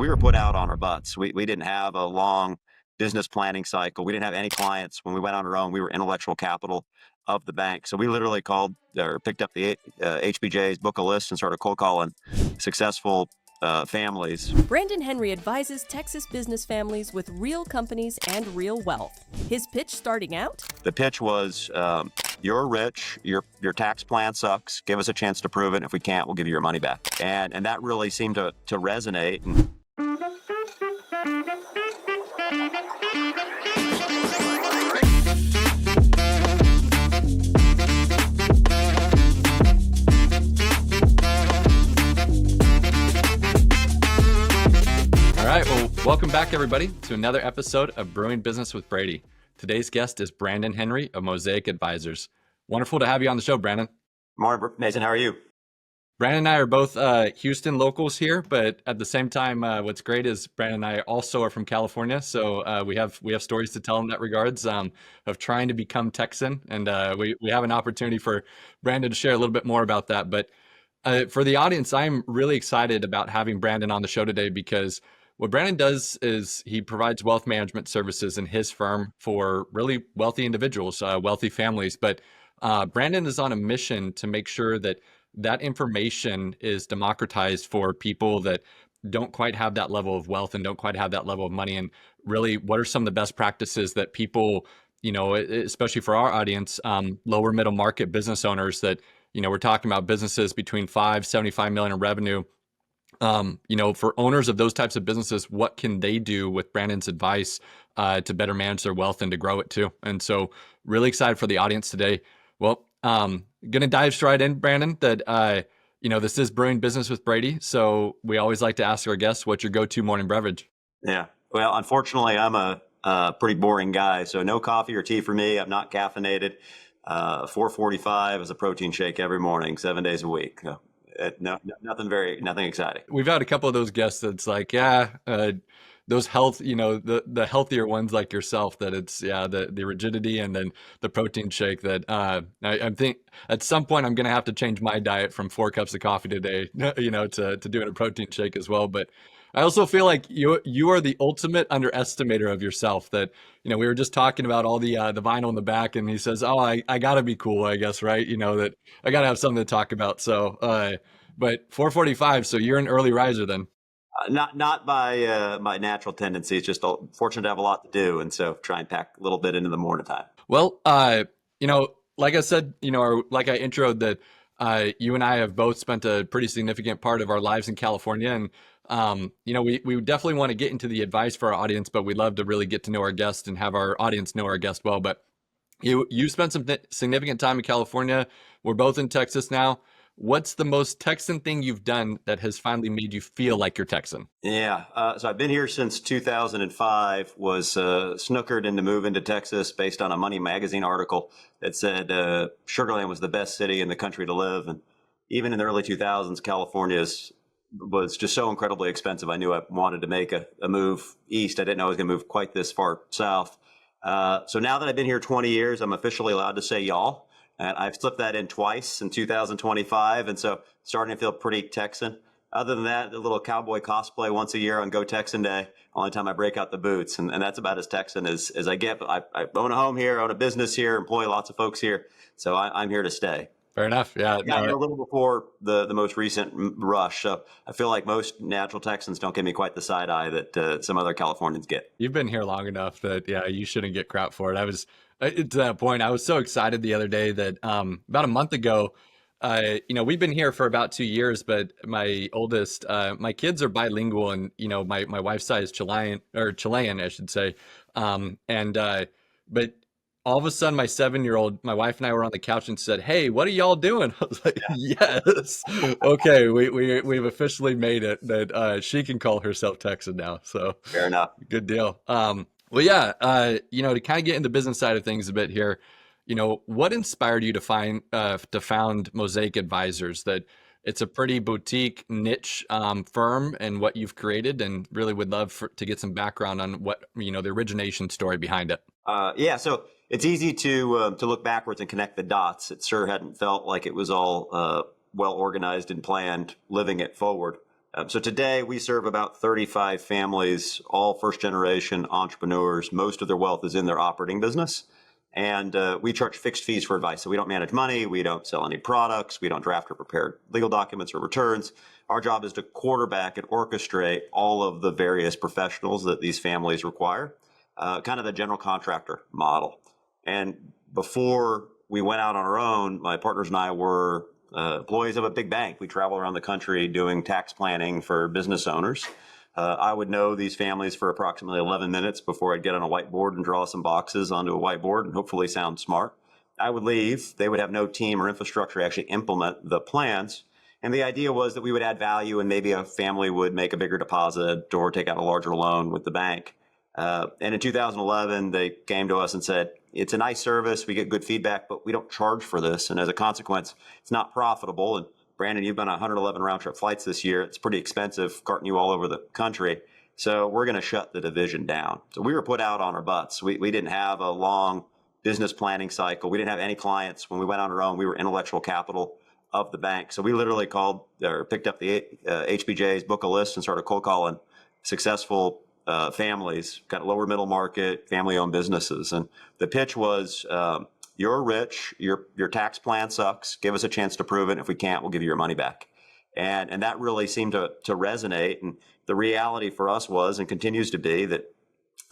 we were put out on our butts. We didn't have a long business planning cycle. We didn't have any clients. When we went on our own, we were intellectual capital of the bank. So we literally called or picked up the HBJ's book a list and started cold calling successful families. Brandon Henry advises Texas business families with real companies and real wealth. His pitch starting out? The pitch was, you're rich, your tax plan sucks, give us a chance to prove it, and if we can't, we'll give you your money back. And that really seemed to resonate. All right, well, welcome back, everybody, to another episode of Brewing Business with Brady. Today's guest is Brandon Henry of Mosaic Advisors. Wonderful to have you on the show, Brandon. Morning, Mason. How are you? Brandon and I are both Houston locals here, but at the same time, what's great is Brandon and I also are from California, so we have stories to tell in that regards of trying to become Texan, and we have an opportunity for Brandon to share a little bit more about that. But for the audience, I'm really excited about having Brandon on the show today because what Brandon does is he provides wealth management services in his firm for really wealthy individuals, wealthy families. But Brandon is on a mission to make sure that information is democratized for people that don't quite have that level of wealth and don't quite have that level of money. And really, what are some of the best practices that people, especially for our audience, lower middle market business owners that, we're talking about businesses between 75 million in revenue. For owners of those types of businesses, what can they do with Brandon's advice to better manage their wealth and to grow it too? And so really excited for the audience today. Well, going to dive right in, Brandon, that, this is Brewing Business with Brady. So we always like to ask our guests, what's your go-to morning beverage? Yeah. Well, unfortunately, I'm a pretty boring guy. So no coffee or tea for me. I'm not caffeinated. 4:45 is a protein shake every morning, 7 days a week. Nothing exciting. We've had a couple of those guests that's like, those health, the healthier ones like yourself, that it's, the rigidity and then the protein shake that I think at some point I'm going to have to change my diet from 4 cups of coffee today, to doing a protein shake as well. But I also feel like you are the ultimate underestimator of yourself. That, we were just talking about all the vinyl in the back, and he says, "Oh, I gotta be cool, I guess, right? That I gotta have something to talk about." So, but 4:45, so you're an early riser then. Not by my natural tendency. It's just fortunate to have a lot to do, and so try and pack a little bit into the morning time. Well, like I said, or like I introed that. You and I have both spent a pretty significant part of our lives in California, and we definitely want to get into the advice for our audience, but we'd love to really get to know our guest and have our audience know our guest well. But you spent some significant time in California. We're both in Texas now. What's the most Texan thing you've done that has finally made you feel like you're Texan? Yeah. So I've been here since 2005, was snookered into moving to Texas based on a Money Magazine article that said Sugar Land was the best city in the country to live. And even in the early 2000s, California was just so incredibly expensive. I knew I wanted to make a move east. I didn't know I was going to move quite this far south. So now that I've been here 20 years, I'm officially allowed to say y'all. And I've slipped that in twice in 2025. And so starting to feel pretty Texan. Other than that, a little cowboy cosplay once a year on Go Texan Day, only time I break out the boots. And that's about as Texan as I get. I own a home here, own a business here, employ lots of folks here. So I'm here to stay. Fair enough. Yeah. Got here a little before the most recent rush. So I feel like most natural Texans don't give me quite the side eye that some other Californians get. You've been here long enough that, you shouldn't get crap for it. I was to that point. I was so excited the other day that about a month ago, we've been here for about 2 years, but my oldest, my kids are bilingual, and my wife's side is Chilean, I should say, but all of a sudden, my 7-year-old, my wife and I were on the couch and said, "Hey, what are y'all doing?" I was like, "Yes, okay, we've officially made it that she can call herself Texan now." So fair enough, good deal. To kind of get into the business side of things a bit here, what inspired you to found Mosaic Advisors? That it's a pretty boutique niche firm and what you've created, and really would love to get some background on what the origination story behind it. So it's easy to look backwards and connect the dots. It sure hadn't felt like it was all well organized and planned, living it forward. So today we serve about 35 families, all first generation entrepreneurs. Most of their wealth is in their operating business. And we charge fixed fees for advice. So we don't manage money. We don't sell any products. We don't draft or prepare legal documents or returns. Our job is to quarterback and orchestrate all of the various professionals that these families require, kind of the general contractor model. And before we went out on our own, my partners and I were employees of a big bank. We travel around the country doing tax planning for business owners. I would know these families for approximately 11 minutes before I'd get on a whiteboard and draw some boxes onto a whiteboard and hopefully sound smart. I would leave. They would have no team or infrastructure to actually implement the plans. And the idea was that we would add value and maybe a family would make a bigger deposit or take out a larger loan with the bank. And in 2011, they came to us and said, it's a nice service. We get good feedback, but we don't charge for this. And as a consequence, it's not profitable. And Brandon, you've been on 111 round trip flights this year. It's pretty expensive carting you all over the country. So we're going to shut the division down. So we were put out on our butts. We didn't have a long business planning cycle. We didn't have any clients. When we went on our own, we were intellectual capital of the bank. So we literally called or picked up the HBJ's book a list and started cold calling successful families, kind of lower middle market, family-owned businesses. And the pitch was, you're rich, your tax plan sucks, give us a chance to prove it. If we can't, we'll give you your money back. And that really seemed to resonate. And the reality for us was, and continues to be, that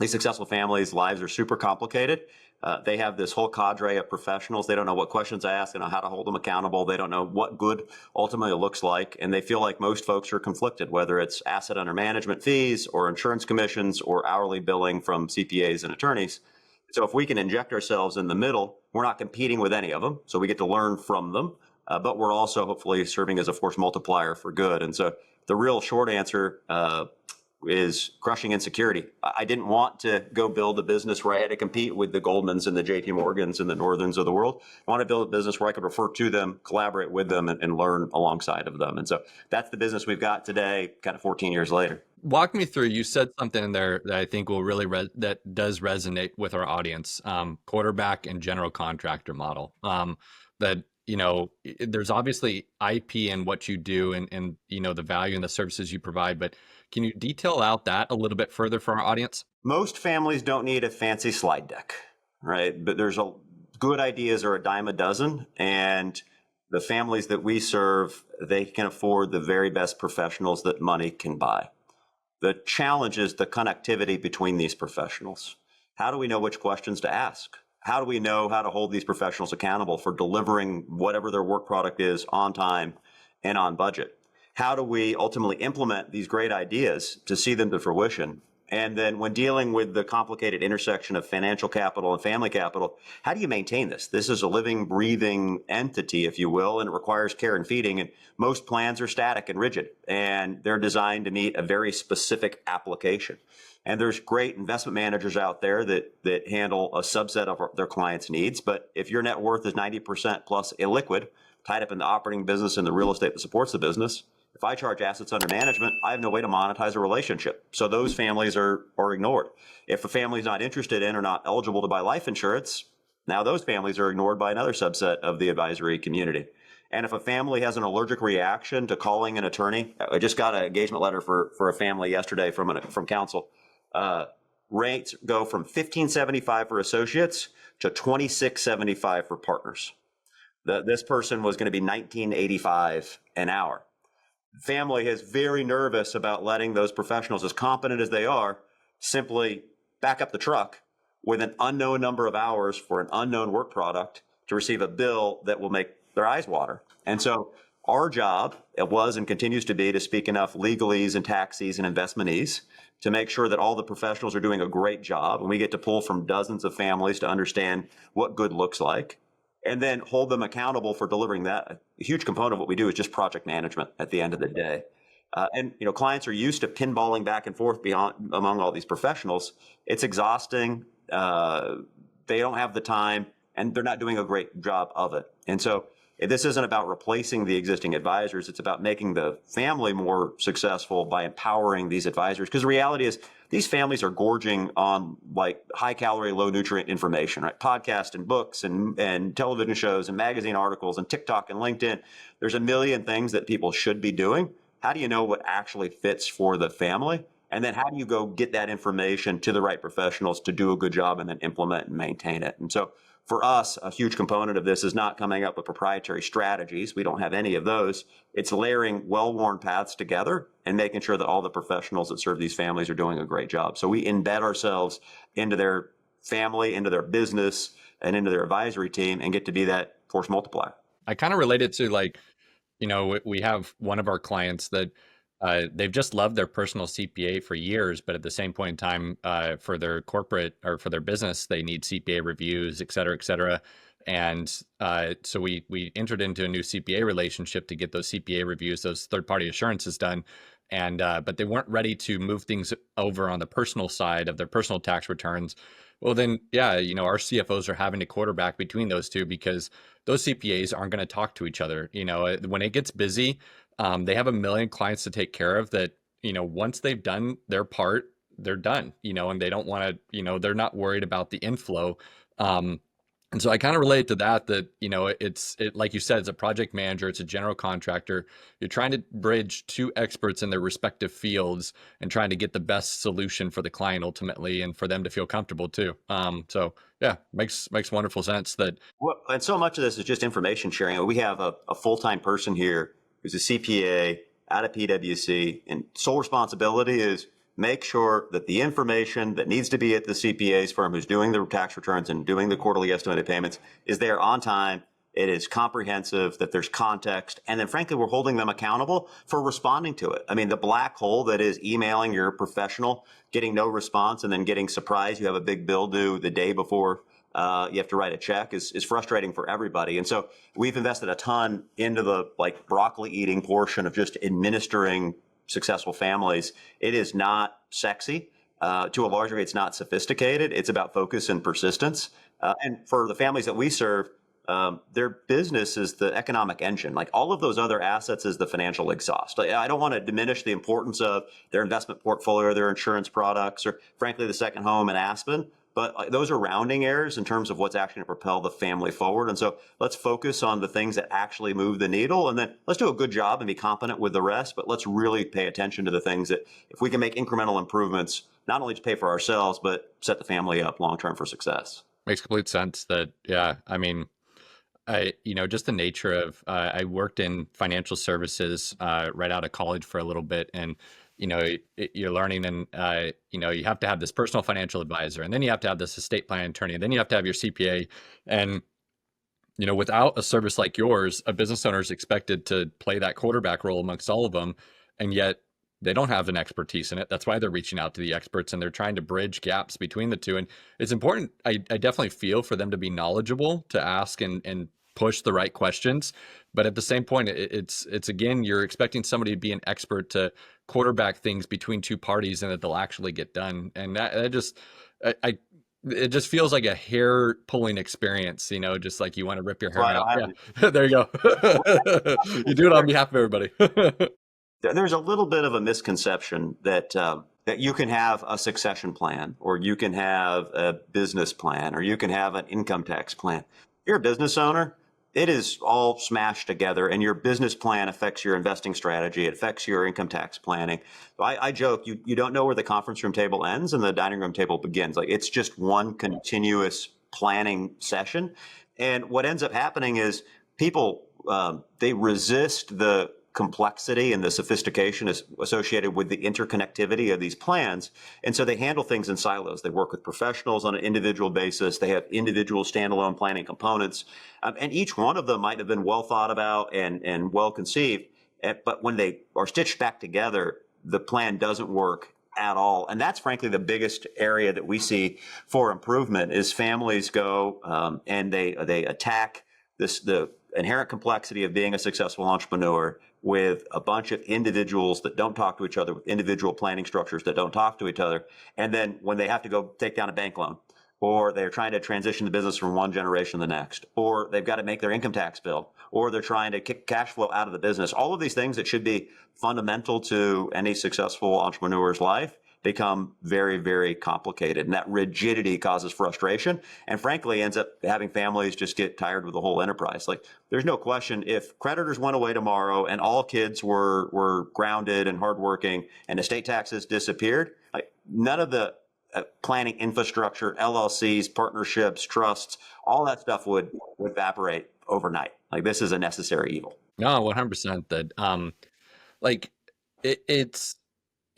these successful families' lives are super complicated. They have this whole cadre of professionals. They don't know what questions to ask. They don't know how to hold them accountable. They don't know what good ultimately looks like. And they feel like most folks are conflicted, whether it's asset under management fees or insurance commissions or hourly billing from CPAs and attorneys. So if we can inject ourselves in the middle, we're not competing with any of them. So we get to learn from them, but we're also hopefully serving as a force multiplier for good. And so the real short answer is crushing insecurity. I didn't want to go build a business where I had to compete with the Goldmans and the JP Morgans and the Northerns of the world. I want to build a business where I could refer to them, collaborate with them, and learn alongside of them. And so that's the business we've got today, kind of 14 years later. Walk me through, you said something in there that I think will really, that does resonate with our audience, quarterback and general contractor model. That, there's obviously IP in what you do and the value and the services you provide, but can you detail out that a little bit further for our audience? Most families don't need a fancy slide deck, right? But there's good ideas are a dime a dozen, and the families that we serve, they can afford the very best professionals that money can buy. The challenge is the connectivity between these professionals. How do we know which questions to ask? How do we know how to hold these professionals accountable for delivering whatever their work product is on time and on budget? How do we ultimately implement these great ideas to see them to fruition? And then when dealing with the complicated intersection of financial capital and family capital, how do you maintain this? This is a living, breathing entity, if you will, and it requires care and feeding. And most plans are static and rigid, and they're designed to meet a very specific application. And there's great investment managers out there that handle a subset of their clients' needs. But if your net worth is 90% plus illiquid, tied up in the operating business and the real estate that supports the business, if I charge assets under management, I have no way to monetize a relationship. So those families are ignored. If a family is not interested in or not eligible to buy life insurance, now those families are ignored by another subset of the advisory community. And if a family has an allergic reaction to calling an attorney, I just got an engagement letter for a family yesterday from counsel. Rates go from $15.75 for associates to $26.75 for partners. This person was going to be $19.85 an hour. Family is very nervous about letting those professionals, as competent as they are, simply back up the truck with an unknown number of hours for an unknown work product to receive a bill that will make their eyes water. And so our job, it was and continues to be, to speak enough legalese and taxes and investmentese to make sure that all the professionals are doing a great job, and we get to pull from dozens of families to understand what good looks like, and then hold them accountable for delivering that. A huge component of what we do is just project management at the end of the day. And clients are used to pinballing back and forth among all these professionals. It's exhausting. They don't have the time, and they're not doing a great job of it. And so this isn't about replacing the existing advisors. It's about making the family more successful by empowering these advisors. Because the reality is these families are gorging on like high calorie, low nutrient information, right? Podcasts and books and television shows and magazine articles and TikTok and LinkedIn. There's a million things that people should be doing, how do you know what actually fits for the family? And then how do you go get that information to the right professionals to do a good job and then implement and maintain it? And so for us, a huge component of this is not coming up with proprietary strategies. We don't have any of those. It's layering well-worn paths together and making sure that all the professionals that serve these families are doing a great job. So we embed ourselves into their family, into their business, and into their advisory team and get to be that force multiplier. I kind of relate it to like, we have one of our clients that they've just loved their personal CPA for years, but at the same point in time, for their corporate or for their business, they need CPA reviews, et cetera, et cetera. And so we entered into a new CPA relationship to get those CPA reviews, those third-party assurances done. And but they weren't ready to move things over on the personal side of their personal tax returns. Well, then, yeah, our CFOs are having to quarterback between those two because those CPAs aren't going to talk to each other. When it gets busy, they have a million clients to take care of that, once they've done their part, they're done, and they don't want to, they're not worried about the inflow. And so I kind of relate to that, it's like you said, it's a project manager, it's a general contractor. You're trying to bridge two experts in their respective fields and trying to get the best solution for the client ultimately, and for them to feel comfortable too. So yeah, makes wonderful sense that. Well, and so much of this is just information sharing. We have a full-time person here who's a CPA out of PwC, and sole responsibility is make sure that the information that needs to be at the CPA's firm who's doing the tax returns and doing the quarterly estimated payments is there on time. It is comprehensive, that there's context, and then frankly, we're holding them accountable for responding to it. I mean, the black hole that is emailing your professional, getting no response, and then getting surprised you have a big bill due the day before you have to write a check is frustrating for everybody. And so we've invested a ton into the broccoli eating portion of just administering successful families. It is not sexy. To a large degree, it's not sophisticated. It's about focus and persistence. And for the families that we serve, their business is the economic engine. Like all of those other assets is the financial exhaust. I don't want to diminish the importance of their investment portfolio, their insurance products, or frankly, the second home in Aspen. But those are rounding errors in terms of what's actually going to propel the family forward. And so let's focus on the things that actually move the needle. And then let's do a good job and be competent with the rest. But let's really pay attention to the things that if we can make incremental improvements, not only to pay for ourselves, but set the family up long-term for success. Makes complete sense that, yeah, I mean, just the nature of, I worked in financial services right out of college for a little bit, and you're learning, and you have to have this personal financial advisor, and then you have to have this estate plan attorney, and then you have to have your CPA, and without a service like yours, a business owner is expected to play that quarterback role amongst all of them, and yet they don't have an expertise in it. That's why they're reaching out to the experts, and they're trying to bridge gaps between the two. And it's important. I definitely feel for them to be knowledgeable, to ask and push the right questions. But at the same point, it's again, you're expecting somebody to be an expert to quarterback things between two parties and that they'll actually get done. And it just feels like a hair pulling experience, just like you want to rip your hair out. Yeah. There you go. You do it on behalf of everybody. There's a little bit of a misconception that you can have a succession plan, or you can have a business plan, or you can have an income tax plan. You're a business owner. It is all smashed together, and your business plan affects your investing strategy. It affects your income tax planning. So I joke, you don't know where the conference room table ends and the dining room table begins. Like it's just one continuous planning session. And what ends up happening is people, they resist the complexity and the sophistication is associated with the interconnectivity of these plans. And so they handle things in silos. They work with professionals on an individual basis. They have individual standalone planning components. And each one of them might have been well thought about and well conceived. But when they are stitched back together, the plan doesn't work at all. And that's frankly the biggest area that we see for improvement is families go and they attack the inherent complexity of being a successful entrepreneur with a bunch of individuals that don't talk to each other, with individual planning structures that don't talk to each other. And then when they have to go take down a bank loan, or they're trying to transition the business from one generation to the next, or they've got to make their income tax bill, or they're trying to kick cash flow out of the business, all of these things that should be fundamental to any successful entrepreneur's life, become very, very complicated. And that rigidity causes frustration and frankly ends up having families just get tired with the whole enterprise. Like there's no question if creditors went away tomorrow and all kids were grounded and hardworking and estate taxes disappeared, like none of the planning infrastructure, LLCs, partnerships, trusts, all that stuff would evaporate overnight. Like this is a necessary evil. No, 100%. That like it's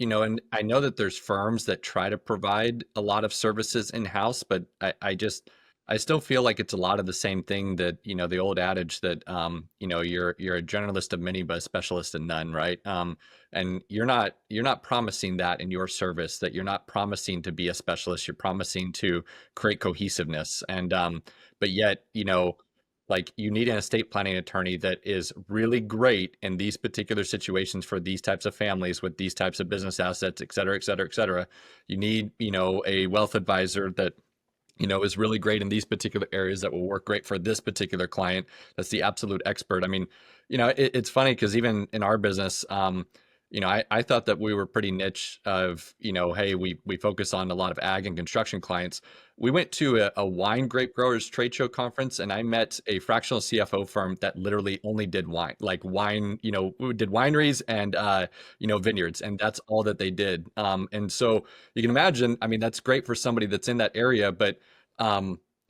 and I know that there's firms that try to provide a lot of services in-house, but I still feel like it's a lot of the same thing that, the old adage that, you're a generalist of many, but a specialist in none, right? And you're not promising that in your service, that you're not promising to be a specialist, you're promising to create cohesiveness. And, but yet, like you need an estate planning attorney that is really great in these particular situations for these types of families with these types of business assets, et cetera, et cetera, et cetera. You need, a wealth advisor that, is really great in these particular areas that will work great for this particular client. That's the absolute expert. I mean, it's funny because even in our business, I thought that we were pretty niche of, hey, we focus on a lot of ag and construction clients. We went to a wine grape growers trade show conference and I met a fractional CFO firm that literally only did wine, like wine, we did wineries and, vineyards, and that's all that they did. And so you can imagine, I mean, that's great for somebody that's in that area, but,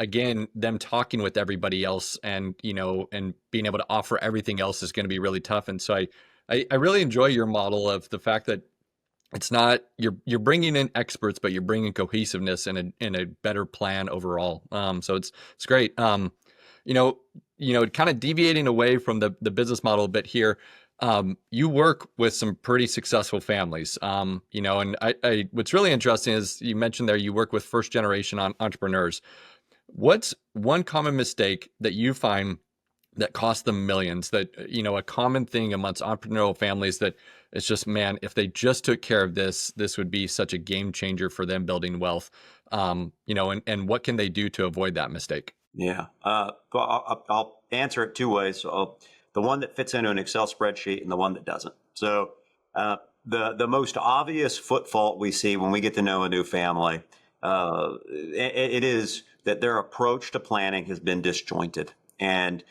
again, them talking with everybody else and, and being able to offer everything else is going to be really tough. And so I really enjoy your model of the fact that it's not you're bringing in experts, but you're bringing cohesiveness and a better plan overall. So it's great. Kind of deviating away from the business model a bit here. You work with some pretty successful families. And I what's really interesting is you mentioned there you work with first generation entrepreneurs. What's one common mistake that you find that cost them millions, that, a common thing amongst entrepreneurial families that it's just, man, if they just took care of this would be such a game changer for them building wealth, and what can they do to avoid that mistake? Yeah. I'll answer it two ways. So the one that fits into an Excel spreadsheet and the one that doesn't. So the most obvious foot fault we see when we get to know a new family, it is that their approach to planning has been disjointed. And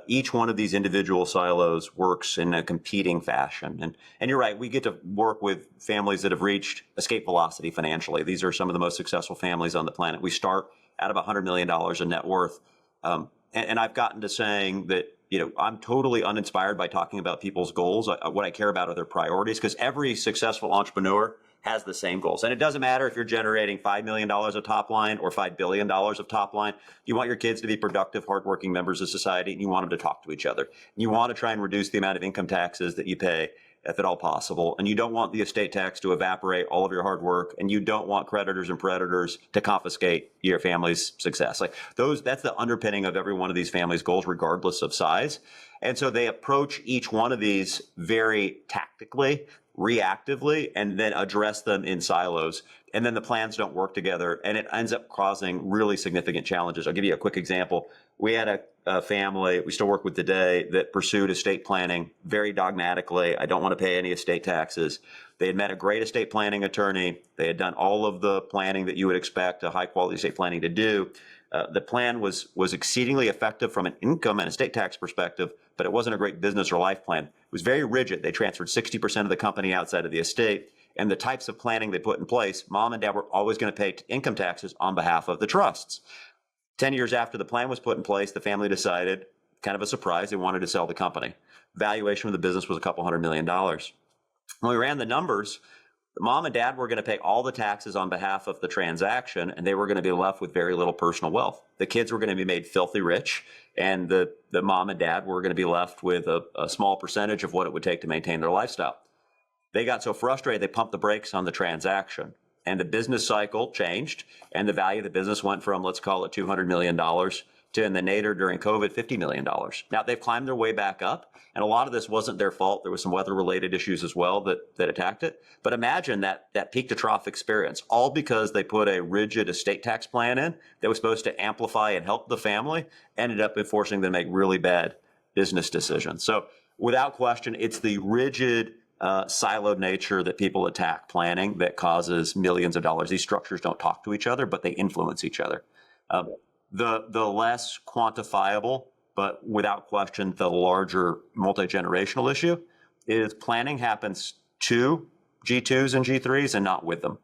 each one of these individual silos works in a competing fashion. And you're right, we get to work with families that have reached escape velocity financially. These are some of the most successful families on the planet. We start out of $100 million in net worth. And I've gotten to saying that, I'm totally uninspired by talking about people's goals. What I care about are their priorities, because every successful entrepreneur has the same goals. And it doesn't matter if you're generating $5 million of top line or $5 billion of top line. You want your kids to be productive, hardworking members of society, and you want them to talk to each other. And you want to try and reduce the amount of income taxes that you pay, if at all possible. And you don't want the estate tax to evaporate all of your hard work. And you don't want creditors and predators to confiscate your family's success. Like that's the underpinning of every one of these families' goals, regardless of size. And so they approach each one of these very tactically, reactively, and then address them in silos. And then the plans don't work together, and it ends up causing really significant challenges. I'll give you a quick example. We had a family we still work with today that pursued estate planning very dogmatically. I don't want to pay any estate taxes. They had met a great estate planning attorney. They had done all of the planning that you would expect a high quality estate planning to do. The plan was exceedingly effective from an income and estate tax perspective, but it wasn't a great business or life plan. It was very rigid. They transferred 60% of the company outside of the estate, and the types of planning they put in place, mom and dad were always going to pay income taxes on behalf of the trusts. 10 years after the plan was put in place, the family decided, kind of a surprise, they wanted to sell the company. Valuation of the business was a couple $100 million. When we ran the numbers, the mom and dad were going to pay all the taxes on behalf of the transaction, and they were going to be left with very little personal wealth. The kids were going to be made filthy rich, and the mom and dad were going to be left with a small percentage of what it would take to maintain their lifestyle. They got so frustrated, they pumped the brakes on the transaction, and the business cycle changed, and the value of the business went from, let's call it $200 million to, in the nadir during COVID, $50 million. Now, they've climbed their way back up, and a lot of this wasn't their fault. There was some weather-related issues as well that attacked it. But imagine that peak to trough experience, all because they put a rigid estate tax plan in that was supposed to amplify and help the family, ended up forcing them to make really bad business decisions. So without question, it's the rigid siloed nature that people attack planning that causes millions of dollars. These structures don't talk to each other, but they influence each other. The less quantifiable, but without question, the larger multi-generational issue is planning happens to G2s and G3s and not with them.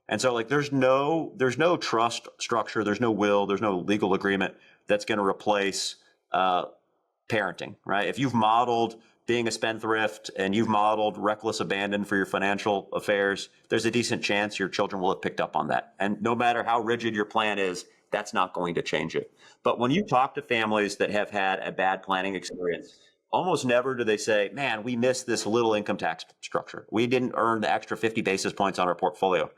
And so like there's no trust structure, there's no will, there's no legal agreement that's going to replace parenting, right? If you've modeled being a spendthrift and you've modeled reckless abandon for your financial affairs, there's a decent chance your children will have picked up on that. And no matter how rigid your plan is, that's not going to change it. But when you talk to families that have had a bad planning experience, almost never do they say, man, we missed this little income tax structure. We didn't earn the extra 50 basis points on our portfolio.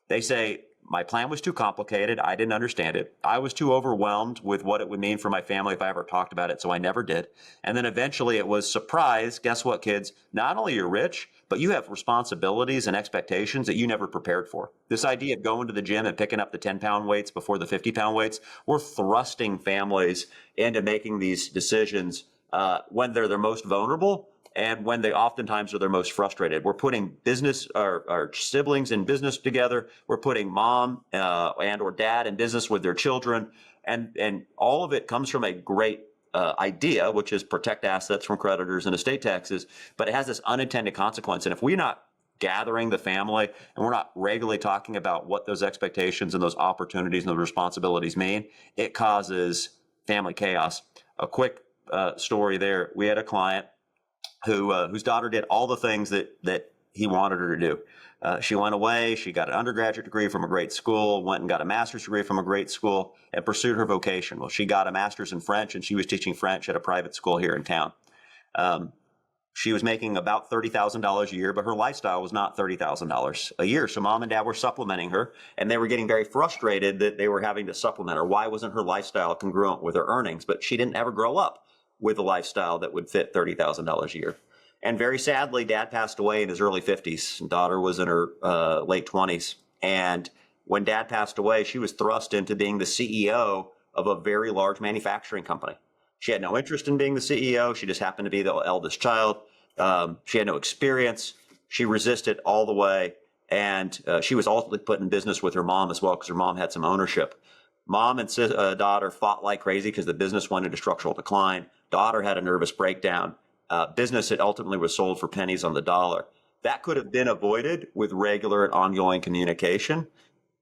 They say, my plan was too complicated. I didn't understand it. I was too overwhelmed with what it would mean for my family if I ever talked about it, so I never did. And then eventually it was, surprise, guess what, kids? Not only you're rich, but you have responsibilities and expectations that you never prepared for. This idea of going to the gym and picking up the 10-pound weights before the 50-pound weights, we're thrusting families into making these decisions when they're their most vulnerable and when they oftentimes are their most frustrated. We're putting our siblings in business together. We're putting mom and or dad in business with their children. And all of it comes from a great idea, which is protect assets from creditors and estate taxes. But it has this unintended consequence. And if we're not gathering the family and we're not regularly talking about what those expectations and those opportunities and those responsibilities mean, it causes family chaos. A quick story there. We had a client whose daughter did all the things that he wanted her to do. She went away, she got an undergraduate degree from a great school, went and got a master's degree from a great school, and pursued her vocation. Well, she got a master's in French, and she was teaching French at a private school here in town. She was making about $30,000 a year, but her lifestyle was not $30,000 a year. So mom and dad were supplementing her, and they were getting very frustrated that they were having to supplement her. Why wasn't her lifestyle congruent with her earnings? But she didn't ever grow up with a lifestyle that would fit $30,000 a year. And very sadly, dad passed away in his early 50s. And daughter was in her late 20s. And when dad passed away, she was thrust into being the CEO of a very large manufacturing company. She had no interest in being the CEO. She just happened to be the eldest child. She had no experience. She resisted all the way. And she was ultimately put in business with her mom as well because her mom had some ownership. Mom and daughter fought like crazy because the business went into structural decline. Daughter had a nervous breakdown. Business that ultimately was sold for pennies on the dollar. That could have been avoided with regular and ongoing communication.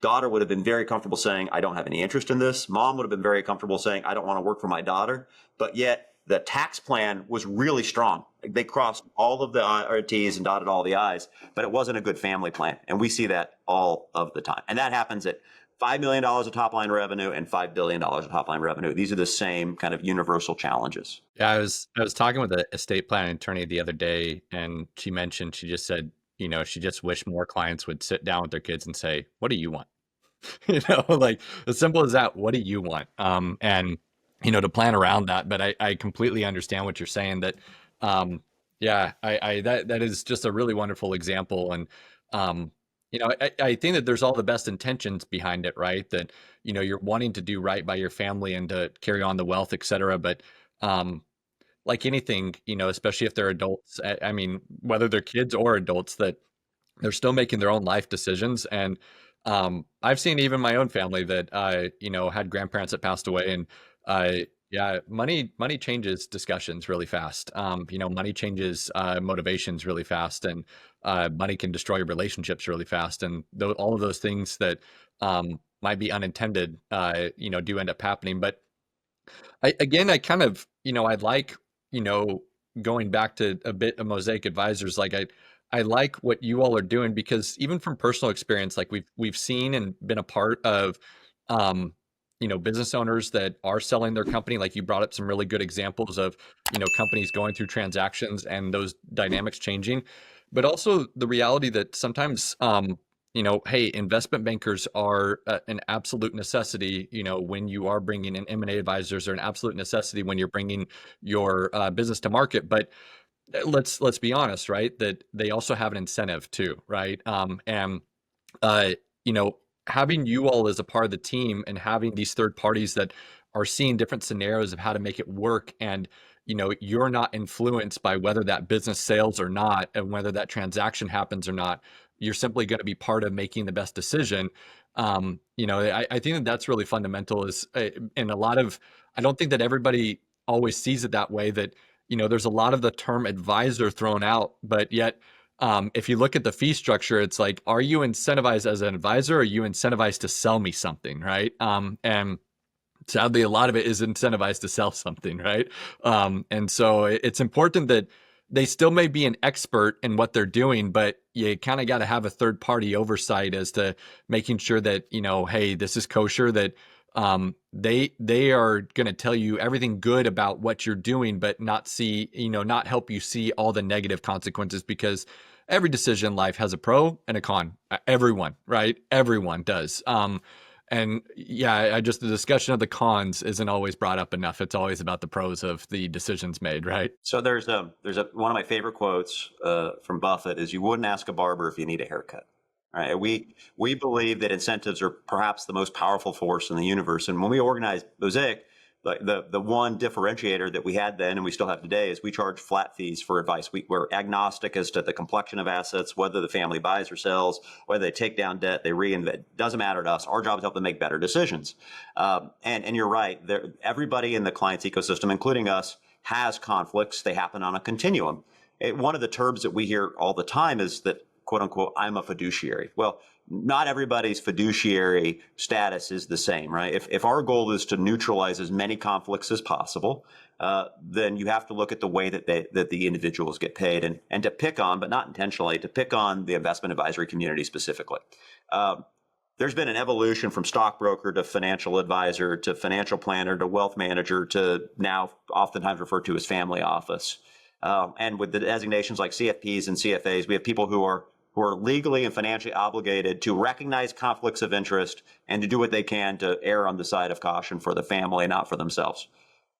Daughter would have been very comfortable saying, I don't have any interest in this. Mom would have been very comfortable saying, I don't want to work for my daughter. But yet the tax plan was really strong. They crossed all of the T's and dotted all the I's, but it wasn't a good family plan. And we see that all of the time. And that happens at $5 million of top line revenue and $5 billion of top line revenue. These are the same kind of universal challenges. Yeah, I was talking with an estate planning attorney the other day, and she mentioned, she just said, she just wished more clients would sit down with their kids and say, what do you want? Like as simple as that. What do you want? And to plan around that. But I completely understand what you're saying. That, yeah, that is just a really wonderful example. And I think that there's all the best intentions behind it, right? That you're wanting to do right by your family and to carry on the wealth, et cetera. But like anything, especially if they're adults, I mean, whether they're kids or adults, that they're still making their own life decisions. And I've seen even my own family that had grandparents that passed away, and yeah, money changes discussions really fast. Money changes motivations really fast, and money can destroy your relationships really fast. And all of those things that might be unintended, do end up happening. But I kind of, I'd like, going back to a bit of Mosaic Advisors, like I like what you all are doing, because even from personal experience, like we've seen and been a part of, business owners that are selling their company. Like you brought up some really good examples of, companies going through transactions and those dynamics changing, but also the reality that sometimes, hey, investment bankers are an absolute necessity, when you are bringing in M&A advisors, are an absolute necessity when you're bringing your business to market. But let's be honest, right? That they also have an incentive too, right? And having you all as a part of the team and having these third parties that are seeing different scenarios of how to make it work, and you're not influenced by whether that business sales or not, and whether that transaction happens or not. You're simply going to be part of making the best decision. I think that that's really fundamental. And a lot of, I don't think that everybody always sees it that way. That there's a lot of the term advisor thrown out, but yet if you look at the fee structure, it's like, are you incentivized as an advisor, or are you incentivized to sell me something, right? And sadly, a lot of it is incentivized to sell something, right? And so it's important that they still may be an expert in what they're doing, but you kind of got to have a third party oversight as to making sure that, hey, this is kosher, that they are going to tell you everything good about what you're doing, but not help you see all the negative consequences, because every decision in life has a pro and a con. Everyone, right? Everyone does. And yeah, the discussion of the cons isn't always brought up enough. It's always about the pros of the decisions made, right? So there's one of my favorite quotes from Buffett is, "You wouldn't ask a barber if you need a haircut." All right. We believe that incentives are perhaps the most powerful force in the universe. And when we organized Mosaic, the one differentiator that we had then, and we still have today, is we charge flat fees for advice. We're agnostic as to the complexion of assets, whether the family buys or sells, whether they take down debt, they reinvest. Doesn't matter to us. Our job is to help them make better decisions. And you're right. Everybody in the client's ecosystem, including us, has conflicts. They happen on a continuum. One of the terms that we hear all the time is that, quote unquote, I'm a fiduciary. Well, not everybody's fiduciary status is the same, right? If our goal is to neutralize as many conflicts as possible, then you have to look at the way that the individuals get paid, and to pick on, but not intentionally, to pick on the investment advisory community specifically. There's been an evolution from stockbroker to financial advisor to financial planner to wealth manager to now oftentimes referred to as family office. And with the designations like CFPs and CFAs, we have people who are legally and financially obligated to recognize conflicts of interest and to do what they can to err on the side of caution for the family, not for themselves.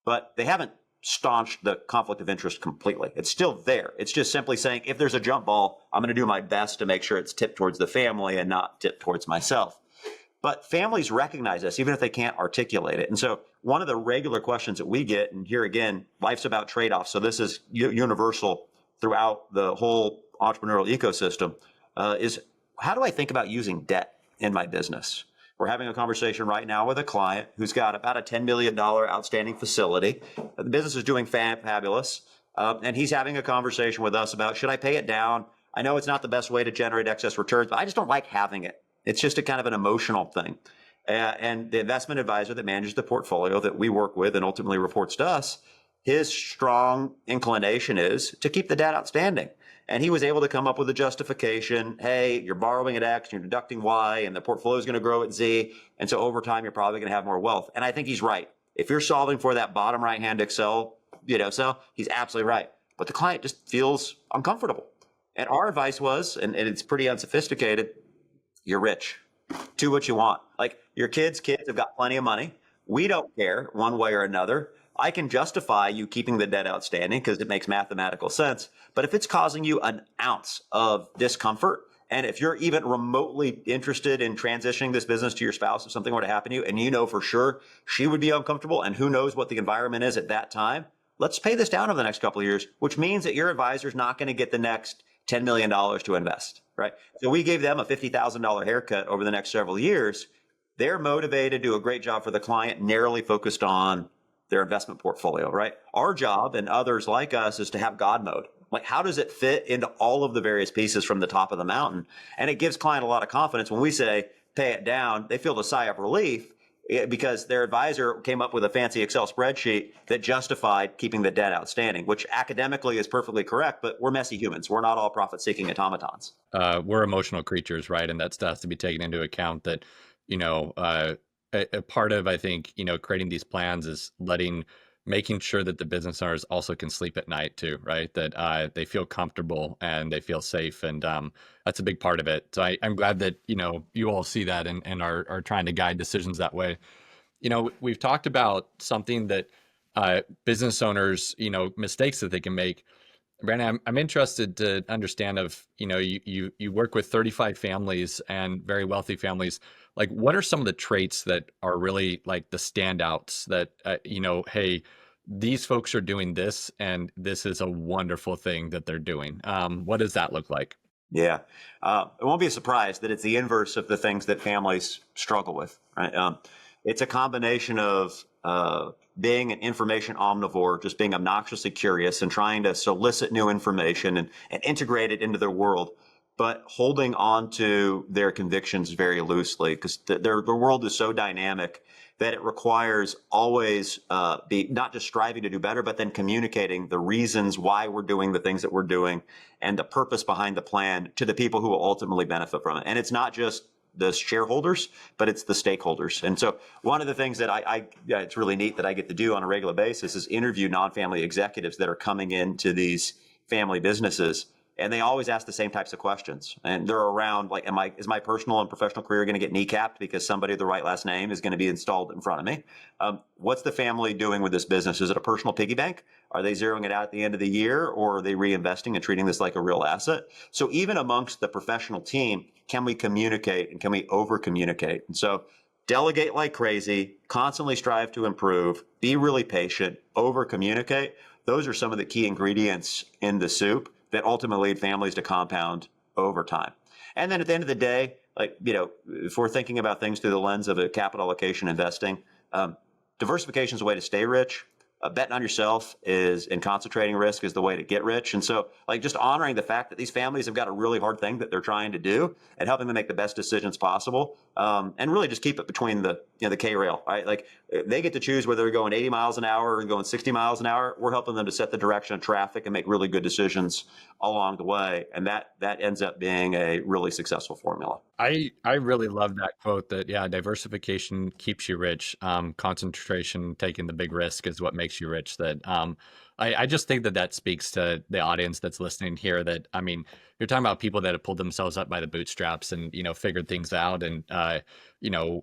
But they haven't staunched the conflict of interest completely. It's still there. It's just simply saying, if there's a jump ball, I'm going to do my best to make sure it's tipped towards the family and not tipped towards myself. But families recognize this, even if they can't articulate it. And so one of the regular questions that we get, and here again, life's about trade-offs, so this is universal throughout the whole entrepreneurial ecosystem, is how do I think about using debt in my business? We're having a conversation right now with a client who's got about a $10 million outstanding facility. The business is doing fabulous. And he's having a conversation with us about, should I pay it down? I know it's not the best way to generate excess returns, but I just don't like having it. It's just a kind of an emotional thing. And the investment advisor that manages the portfolio that we work with and ultimately reports to us, his strong inclination is to keep the debt outstanding. And he was able to come up with a justification. Hey, you're borrowing at X, you're deducting Y, and the portfolio is going to grow at Z. And so over time, you're probably going to have more wealth. And I think he's right. If you're solving for that bottom right-hand Excel, cell, he's absolutely right. But the client just feels uncomfortable. And our advice was, and it's pretty unsophisticated, you're rich. Do what you want. Like your kids have got plenty of money. We don't care one way or another. I can justify you keeping the debt outstanding because it makes mathematical sense. But if it's causing you an ounce of discomfort, and if you're even remotely interested in transitioning this business to your spouse, if something were to happen to you, and you know for sure she would be uncomfortable, and who knows what the environment is at that time, let's pay this down over the next couple of years, which means that your advisor is not going to get the next $10 million to invest, right? So we gave them a $50,000 haircut over the next several years. They're motivated to do a great job for the client, narrowly focused on their investment portfolio, right? Our job and others like us is to have God mode. Like, how does it fit into all of the various pieces from the top of the mountain? And it gives client a lot of confidence. When we say pay it down, they feel the sigh of relief because their advisor came up with a fancy Excel spreadsheet that justified keeping the debt outstanding, which academically is perfectly correct, but we're messy humans. We're not all profit-seeking automatons. We're emotional creatures, right? And that stuff has to be taken into account that, a part of, I think, creating these plans is making sure that the business owners also can sleep at night too, right? That they feel comfortable and they feel safe. And that's a big part of it. So I'm glad that, you all see that and are trying to guide decisions that way. We've talked about something that business owners, mistakes that they can make. Brandon, I'm interested to understand you work with 35 families and very wealthy families. Like, what are some of the traits that are really like the standouts that, hey, these folks are doing this, and this is a wonderful thing that they're doing. What does that look like? Yeah. It won't be a surprise that it's the inverse of the things that families struggle with, right? It's a combination of being an information omnivore, just being obnoxiously curious and trying to solicit new information and integrate it into their world, but holding on to their convictions very loosely because their world is so dynamic that it requires always be not just striving to do better, but then communicating the reasons why we're doing the things that we're doing and the purpose behind the plan to the people who will ultimately benefit from it. And it's not just the shareholders, but it's the stakeholders. And so one of the things that it's really neat that I get to do on a regular basis is interview non-family executives that are coming into these family businesses. And they always ask the same types of questions. And they're around like, is my personal and professional career going to get kneecapped because somebody with the right last name is going to be installed in front of me? What's the family doing with this business? Is it a personal piggy bank? Are they zeroing it out at the end of the year, or are they reinvesting and treating this like a real asset? So even amongst the professional team, can we communicate and can we over communicate? And so delegate like crazy, constantly strive to improve, be really patient, over communicate. Those are some of the key ingredients in the soup that ultimately lead families to compound over time. And then at the end of the day, like, if we're thinking about things through the lens of a capital allocation investing, diversification is a way to stay rich. Betting on yourself and concentrating risk is the way to get rich. And so like just honoring the fact that these families have got a really hard thing that they're trying to do and helping them make the best decisions possible. And really just keep it between the K-rail, right? Like they get to choose whether they're going 80 miles an hour or going 60 miles an hour. We're helping them to set the direction of traffic and make really good decisions along the way. And that ends up being a really successful formula. I really love that quote that, diversification keeps you rich. Concentration, taking the big risk is what makes you rich. That I just think that speaks to the audience that's listening here. That, I mean, you're talking about people that have pulled themselves up by the bootstraps and, figured things out. And,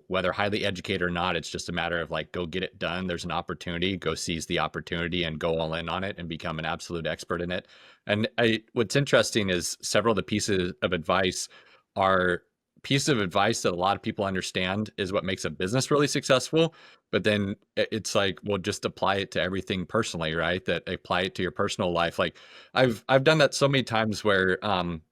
whether highly educated or not, it's just a matter of like, go get it done. There's an opportunity, go seize the opportunity and go all in on it and become an absolute expert in it. And what's interesting is several of the pieces of advice are pieces of advice that a lot of people understand is what makes a business really successful. But then it's like, well, just apply it to everything personally, right? That apply it to your personal life. Like I've done that so many times where, I'm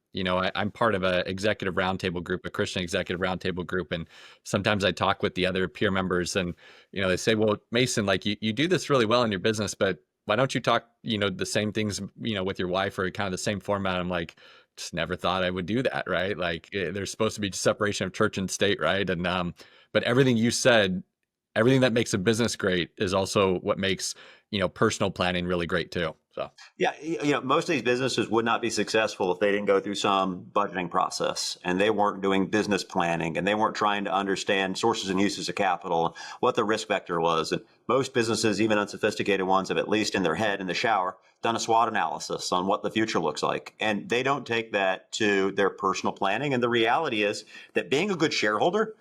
part of a executive roundtable group, a Christian executive roundtable group. And sometimes I talk with the other peer members and, they say, well, Mason, like you do this really well in your business, but why don't you talk, the same things, with your wife or kind of the same format? I'm like, just never thought I would do that, right? Like there's supposed to be separation of church and state, right? And but everything you said, everything that makes a business great is also what makes personal planning really great too. So yeah, most of these businesses would not be successful if they didn't go through some budgeting process and they weren't doing business planning and they weren't trying to understand sources and uses of capital, what the risk vector was. And most businesses, even unsophisticated ones, have at least in their head in the shower done a SWOT analysis on what the future looks like. And they don't take that to their personal planning. And the reality is that being a good shareholder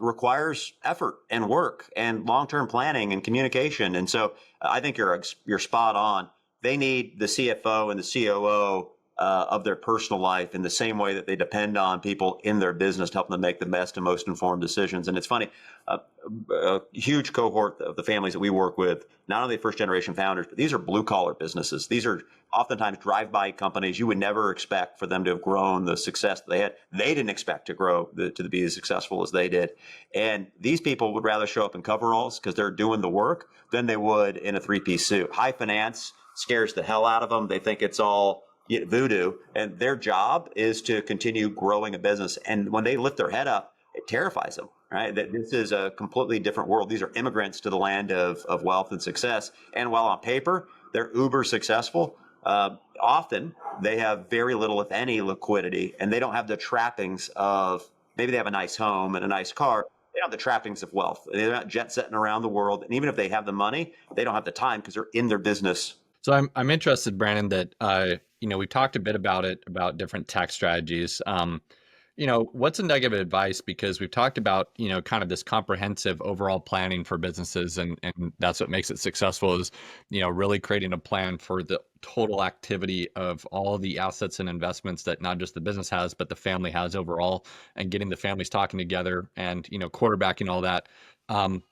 requires effort and work and long-term planning and communication. And so I think you're spot on. They need the CFO and the COO of their personal life in the same way that they depend on people in their business to help them make the best and most informed decisions. And it's funny, a huge cohort of the families that we work with, not only first generation founders, but these are blue collar businesses. These are oftentimes drive-by companies. You would never expect for them to have grown the success that they had. They didn't expect to grow to be as successful as they did. And these people would rather show up in coveralls because they're doing the work than they would in a three-piece suit. High finance scares the hell out of them. They think it's all voodoo, and their job is to continue growing a business. And when they lift their head up, it terrifies them, right? That this is a completely different world. These are immigrants to the land of wealth and success. And while on paper, they're uber successful, often they have very little, if any, liquidity, and they don't have the trappings of, maybe they have a nice home and a nice car. They don't have the trappings of wealth. They're not jet setting around the world. And even if they have the money, they don't have the time because they're in their business. So I'm interested, Brandon, that we talked a bit about different tax strategies. What's a nugget of advice? Because we've talked about, kind of this comprehensive overall planning for businesses, and that's what makes it successful is, really creating a plan for the total activity of all the assets and investments that not just the business has, but the family has overall, and getting the families talking together and, quarterbacking all that.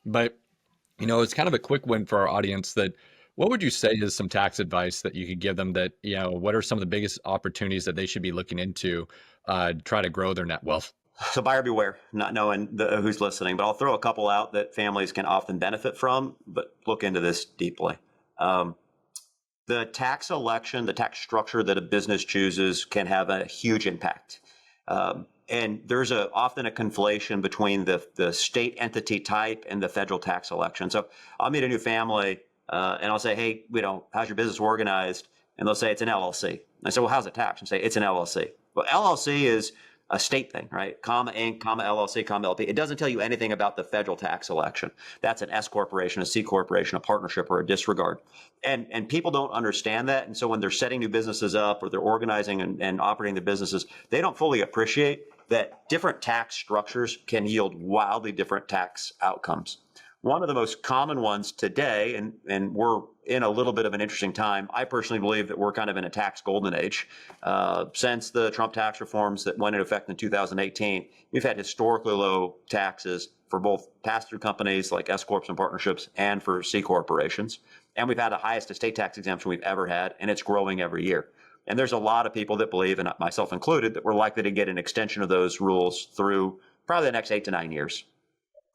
But It's kind of a quick win for our audience that what would you say is some tax advice that you could give them that, what are some of the biggest opportunities that they should be looking into to try to grow their net wealth? So buyer beware, not knowing who's listening, but I'll throw a couple out that families can often benefit from, but look into this deeply. The tax election, the tax structure that a business chooses can have a huge impact. And there's often a conflation between the state entity type and the federal tax election. So I'll meet a new family and I'll say, hey, how's your business organized? And they'll say it's an LLC. I say, well, how's it taxed? And say it's an LLC. Well, LLC is a state thing, right? Comma Inc., comma LLC, comma LP. It doesn't tell you anything about the federal tax election. That's an S corporation, a C corporation, a partnership, or a disregard. And people don't understand that. And so when they're setting new businesses up or they're organizing and operating their businesses, they don't fully appreciate that different tax structures can yield wildly different tax outcomes. One of the most common ones today, and we're in a little bit of an interesting time. I personally believe that we're kind of in a tax golden age. Since the Trump tax reforms that went into effect in 2018, we've had historically low taxes for both pass-through companies like S corps and partnerships and for C corporations. And we've had the highest estate tax exemption we've ever had, and it's growing every year. And there's a lot of people that believe, and myself included, that we're likely to get an extension of those rules through probably the next 8 to 9 years.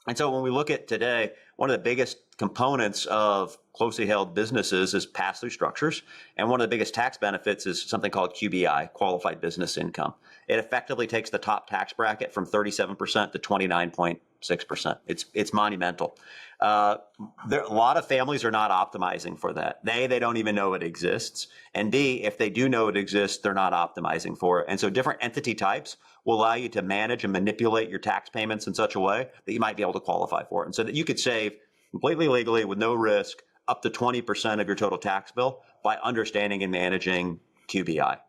And so when we look at today, one of the biggest components of closely held businesses is pass-through structures. And one of the biggest tax benefits is something called QBI, qualified business income. It effectively takes the top tax bracket from 37% to 29.6%. It's monumental. A lot of families are not optimizing for that. They don't even know it exists. And B, if they do know it exists, they're not optimizing for it. And so different entity types will allow you to manage and manipulate your tax payments in such a way that you might be able to qualify for it. And so that you could save completely legally with no risk up to 20% of your total tax bill by understanding and managing QBI.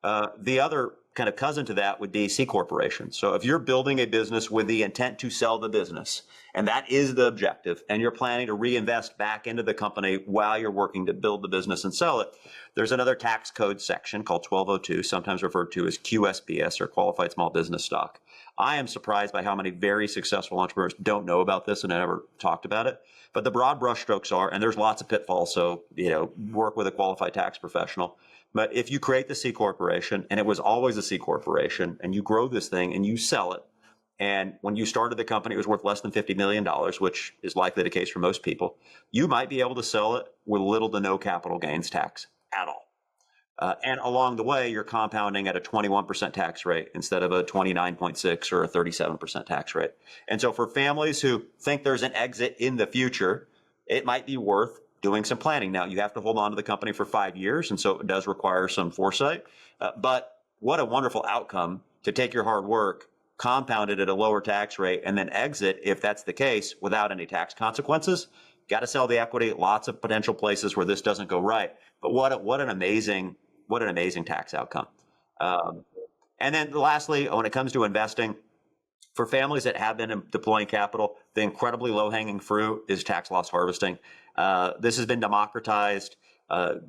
The other kind of cousin to that would be C corporations. So if you're building a business with the intent to sell the business, and that is the objective, and you're planning to reinvest back into the company while you're working to build the business and sell it, there's another tax code section called 1202, sometimes referred to as QSBS or Qualified Small Business Stock. I am surprised by how many very successful entrepreneurs don't know about this and never talked about it. But the broad brushstrokes are, and there's lots of pitfalls, so work with a qualified tax professional. But if you create the C corporation, and it was always a C corporation, and you grow this thing and you sell it, and when you started the company, it was worth less than $50 million, which is likely the case for most people, you might be able to sell it with little to no capital gains tax at all. And along the way, you're compounding at a 21% tax rate instead of a 29.6 or a 37% tax rate. And so for families who think there's an exit in the future, it might be worth doing some planning. Now, you have to hold on to the company for 5 years, and so it does require some foresight. But what a wonderful outcome to take your hard work, compound it at a lower tax rate, and then exit, if that's the case, without any tax consequences. Got to sell the equity. Lots of potential places where this doesn't go right. But what an amazing tax outcome. And then lastly, when it comes to investing, for families that have been deploying capital, the incredibly low-hanging fruit is tax loss harvesting. This has been democratized.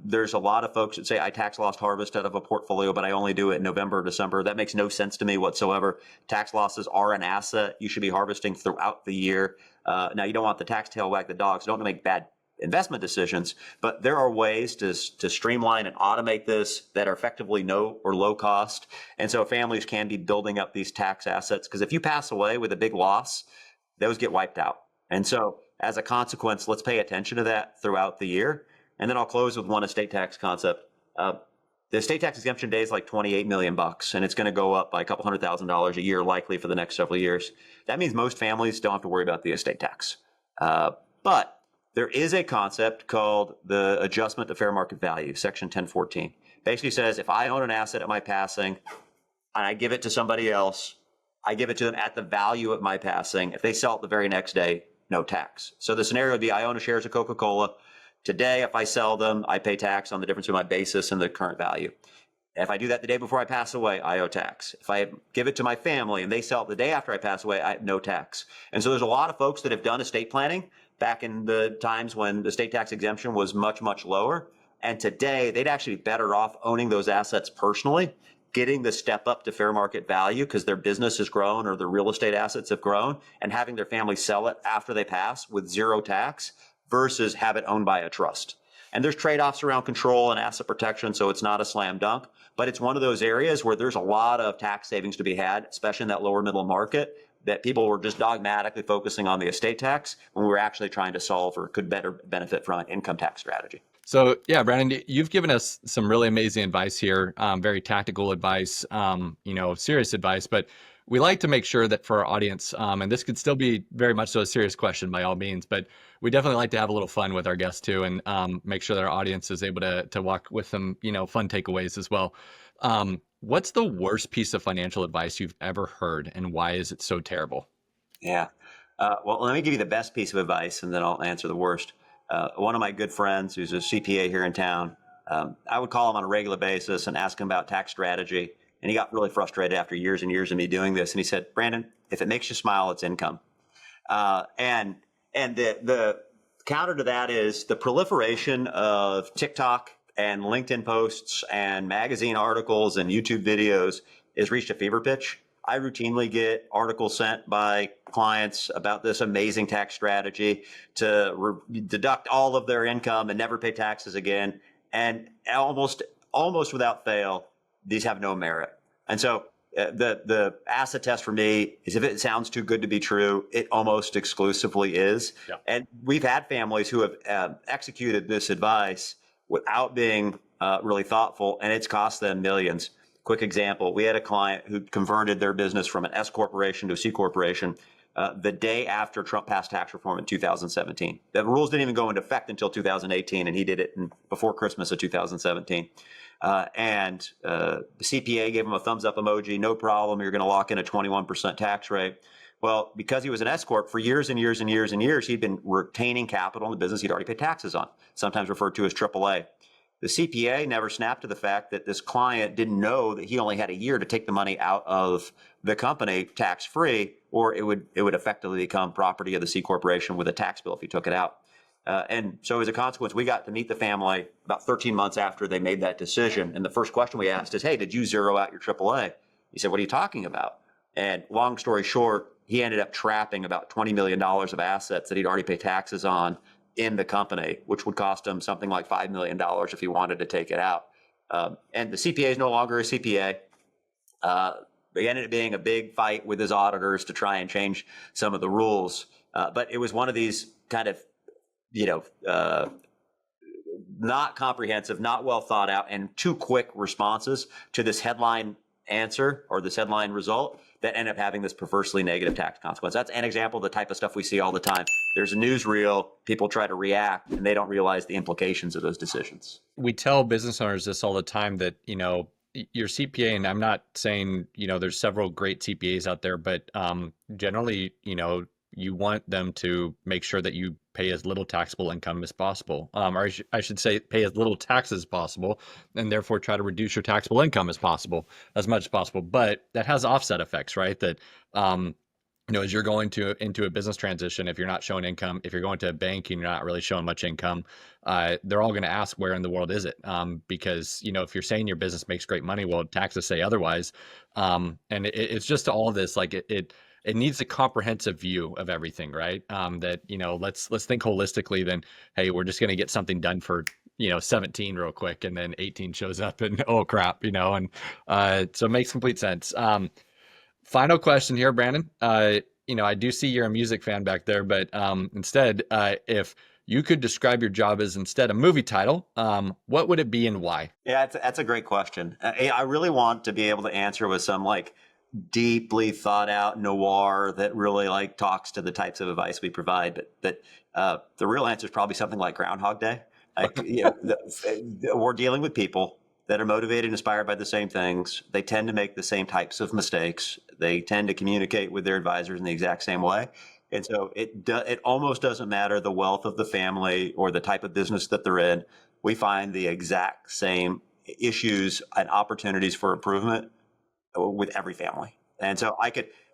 There's a lot of folks that say, I tax loss harvest out of a portfolio, but I only do it in November or December. That makes no sense to me whatsoever. Tax losses are an asset. You should be harvesting throughout the year. Now, you don't want the tax tail wag the dog, so don't make bad investment decisions, but there are ways to streamline and automate this that are effectively no or low cost. And so families can be building up these tax assets, because if you pass away with a big loss, those get wiped out. And so as a consequence, let's pay attention to that throughout the year. And then I'll close with one estate tax concept. The estate tax exemption day is like $28 million, and it's going to go up by a couple $100,000 a year, likely for the next several years. That means most families don't have to worry about the estate tax. But there is a concept called the adjustment to fair market value, Section 1014. Basically says if I own an asset at my passing and I give it to somebody else, I give it to them at the value of my passing. If they sell it the very next day, no tax. So the scenario would be I own shares of Coca-Cola. Today, if I sell them, I pay tax on the difference between my basis and the current value. If I do that the day before I pass away, I owe tax. If I give it to my family and they sell it the day after I pass away, I have no tax. And so there's a lot of folks that have done estate planning back in the times when the estate tax exemption was much, much lower. And today, they'd actually be better off owning those assets personally getting the step up to fair market value because their business has grown or their real estate assets have grown, and having their family sell it after they pass with zero tax versus have it owned by a trust. And there's trade-offs around control and asset protection, so it's not a slam dunk, but it's one of those areas where there's a lot of tax savings to be had, especially in that lower middle market, that people were just dogmatically focusing on the estate tax when we were actually trying to solve or could better benefit from an income tax strategy. So yeah, Brandon, you've given us some really amazing advice here, very tactical advice, serious advice, but we like to make sure that for our audience, and this could still be very much so a serious question by all means, but we definitely like to have a little fun with our guests too, and make sure that our audience is able to walk with some, fun takeaways as well. What's the worst piece of financial advice you've ever heard, and why is it so terrible? Yeah. Well, let me give you the best piece of advice, and then I'll answer the worst. One of my good friends who's a CPA here in town, I would call him on a regular basis and ask him about tax strategy. And he got really frustrated after years and years of me doing this. And he said, Brandon, if it makes you smile, it's income. And the counter to that is the proliferation of TikTok and LinkedIn posts and magazine articles and YouTube videos has reached a fever pitch. I routinely get articles sent by clients about this amazing tax strategy to deduct all of their income and never pay taxes again. And almost without fail, these have no merit. And so the acid test for me is if it sounds too good to be true, it almost exclusively is. Yeah. And we've had families who have executed this advice without being really thoughtful, and it's cost them millions. Quick example, we had a client who converted their business from an S corporation to a C corporation the day after Trump passed tax reform in 2017. The rules didn't even go into effect until 2018, and he did it before Christmas of 2017. And the CPA gave him a thumbs up emoji, no problem, you're going to lock in a 21% tax rate. Well, because he was an S corp for years and years and years and years, he'd been retaining capital in the business he'd already paid taxes on, sometimes referred to as AAA. The CPA never snapped to the fact that this client didn't know that he only had a year to take the money out of the company tax-free, or it would effectively become property of the C corporation with a tax bill if he took it out. And so as a consequence, we got to meet the family about 13 months after they made that decision. And the first question we asked is, hey, did you zero out your AAA? He said, what are you talking about? And long story short, he ended up trapping about $20 million of assets that he'd already paid taxes on in the company, which would cost him something like $5 million if he wanted to take it out. And the CPA is no longer a CPA. It ended up being a big fight with his auditors to try and change some of the rules. But it was one of these kind of, not comprehensive, not well thought out, and too quick responses to this headline answer or this headline result that end up having this perversely negative tax consequence. That's an example of the type of stuff we see all the time. There's a newsreel, people try to react, and they don't realize the implications of those decisions. We tell business owners this all the time that, your CPA, and I'm not saying, there's several great CPAs out there, but generally, you want them to make sure that you pay as little taxable income as possible, or I should say pay as little taxes as possible, and therefore try to reduce your taxable income as much as possible. But that has offset effects, right? That, as you're going into a business transition, if you're not showing income, if you're going to a bank and you're not really showing much income, they're all going to ask, where in the world is it? Because, if you're saying your business makes great money, well, taxes say otherwise. And it's just all this, like it needs a comprehensive view of everything, right? That, let's think holistically then, hey, we're just going to get something done for, 17 real quick, and then 18 shows up and, oh crap, and so it makes complete sense. Final question here, Brandon. I do see you're a music fan back there, but instead, if you could describe your job as instead a movie title, what would it be and why? Yeah, that's a great question. I really want to be able to answer with some deeply thought out noir that really talks to the types of advice we provide. But the real answer is probably something like Groundhog Day. We're dealing with people that are motivated and inspired by the same things. They tend to make the same types of mistakes. They tend to communicate with their advisors in the exact same way. And so it almost doesn't matter the wealth of the family or the type of business that they're in. We find the exact same issues and opportunities for improvement with every family. And so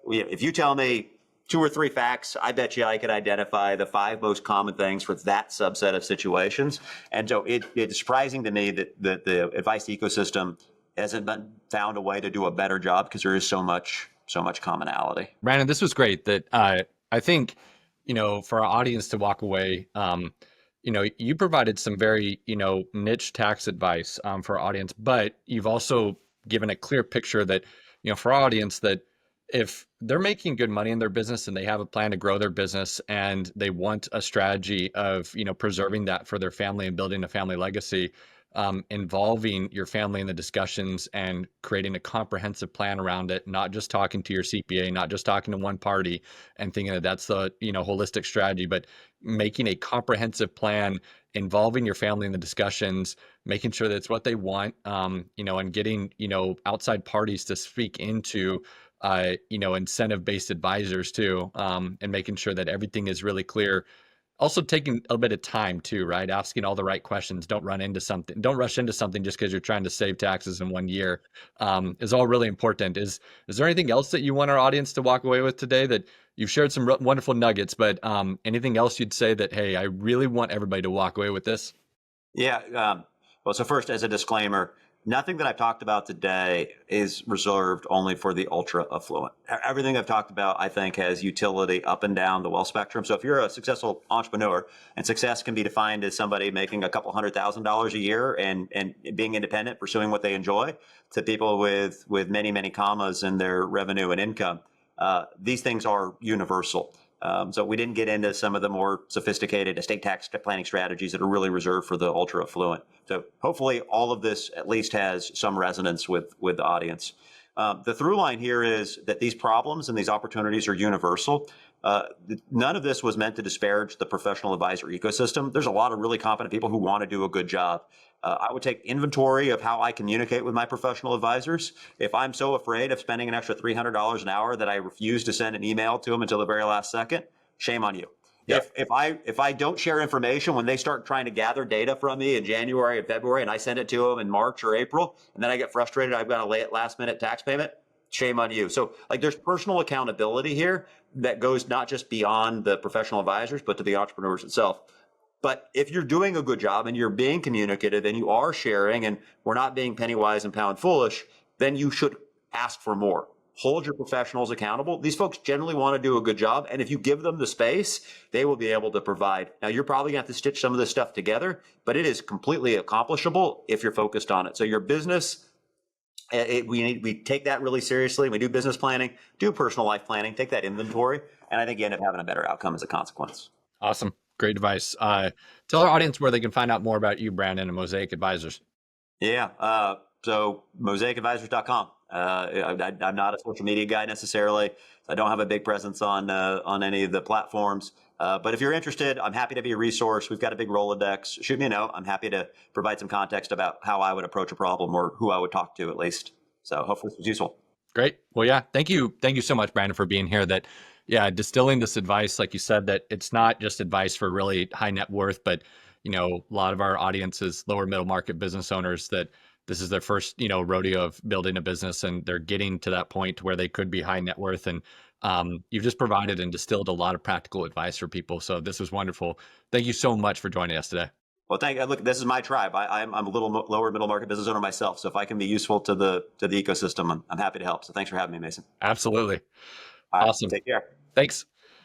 if you tell me 2 or 3 facts, I bet you I could identify the 5 most common things for that subset of situations. And so it's surprising to me that the advice ecosystem hasn't been found a way to do a better job because there is so much commonality. Brandon, this was great. That I think, for our audience to walk away, you provided some very, niche tax advice for our audience, but you've also given a clear picture that, for our audience, that if they're making good money in their business and they have a plan to grow their business and they want a strategy of, preserving that for their family and building a family legacy, involving your family in the discussions and creating a comprehensive plan around it, not just talking to your CPA, not just talking to one party and thinking that that's the, holistic strategy, but making a comprehensive plan involving your family in the discussions, making sure that it's what they want, and getting, outside parties to speak into incentive-based advisors too, and making sure that everything is really clear. Also taking a bit of time too, right? Asking all the right questions. Don't rush into something just because you're trying to save taxes in 1 year, is all really important. Is there anything else that you want our audience to walk away with today? That you've shared some wonderful nuggets, but anything else you'd say that, hey, I really want everybody to walk away with this? Yeah. Well, so first, as a disclaimer, nothing that I've talked about today is reserved only for the ultra affluent. Everything I've talked about, I think, has utility up and down the wealth spectrum. So if you're a successful entrepreneur, and success can be defined as somebody making a couple $100,000 a year and being independent, pursuing what they enjoy, to people with many, many commas in their revenue and income, these things are universal. So we didn't get into some of the more sophisticated estate tax planning strategies that are really reserved for the ultra affluent. So hopefully all of this at least has some resonance with the audience. The through line here is that these problems and these opportunities are universal. None of this was meant to disparage the professional advisor ecosystem. There's a lot of really competent people who want to do a good job. I would take inventory of how I communicate with my professional advisors. If I'm so afraid of spending an extra $300 an hour that I refuse to send an email to them until the very last second, shame on you. Yeah. If I don't share information when they start trying to gather data from me in January and February, and I send it to them in March or April, and then I get frustrated, I've got a last minute tax payment, shame on you. So there's personal accountability here that goes not just beyond the professional advisors, but to the entrepreneurs itself. But if you're doing a good job and you're being communicative and you are sharing and we're not being penny wise and pound foolish, then you should ask for more. Hold your professionals accountable. These folks generally want to do a good job. And if you give them the space, they will be able to provide. Now, you're probably going to have to stitch some of this stuff together, but it is completely accomplishable if you're focused on it. So your business, we take that really seriously. We do business planning, do personal life planning, take that inventory. And I think you end up having a better outcome as a consequence. Awesome. Great advice. Tell our audience where they can find out more about you, Brandon, and Mosaic Advisors. Yeah. So mosaicadvisors.com. I'm not a social media guy necessarily. I don't have a big presence on any of the platforms. But if you're interested, I'm happy to be a resource. We've got a big Rolodex. Shoot me a note. I'm happy to provide some context about how I would approach a problem or who I would talk to at least. So hopefully this was useful. Great. Well, yeah. Thank you. Thank you so much, Brandon, for being here. Distilling this advice, like you said, that it's not just advice for really high net worth, but, a lot of our audience is lower middle market business owners that this is their first, rodeo of building a business and they're getting to that point where they could be high net worth. And you've just provided and distilled a lot of practical advice for people. So this was wonderful. Thank you so much for joining us today. Well, thank you. Look, this is my tribe. I'm a little lower middle market business owner myself. So if I can be useful to the ecosystem, I'm happy to help. So thanks for having me, Mason. Absolutely. All right, awesome. take care. Thanks.